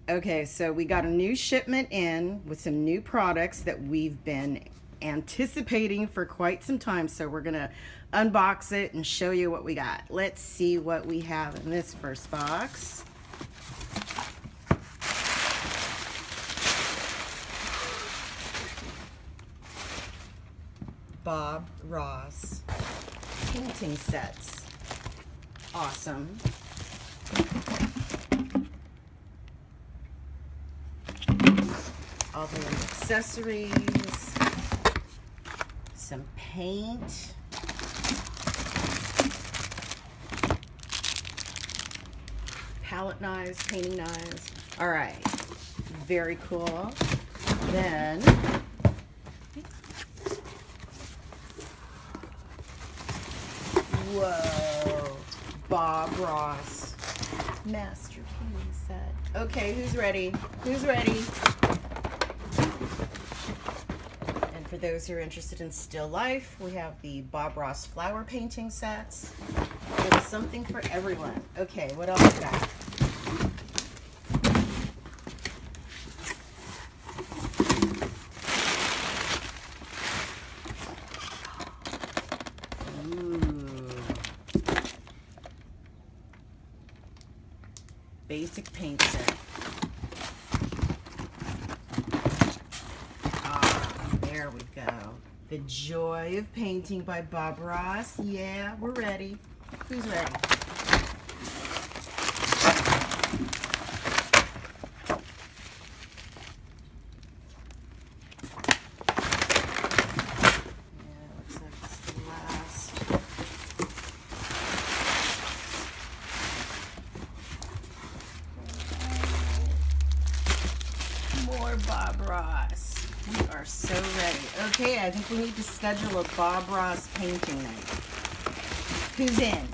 Okay, so we got a new shipment in with some new products that we've been anticipating for quite some time. So we're gonna unbox it and show you what we got. Let's see what we have in this first box. Bob Ross painting sets. Awesome. All the accessories, some paint, palette knives, painting knives. All right, very cool. Then whoa, Bob Ross master painting set. Okay, who's ready? Who's ready? And for those who are interested in still life, we have the Bob Ross flower painting sets. There's something for everyone. Okay, what else we got? Basic paint set. There we go. The Joy of Painting by Bob Ross. Yeah, we're ready. Who's ready? Yeah, looks like it's the last. More Bob Ross. We are so ready. Okay, I think we need to schedule a Bob Ross painting night. Who's in?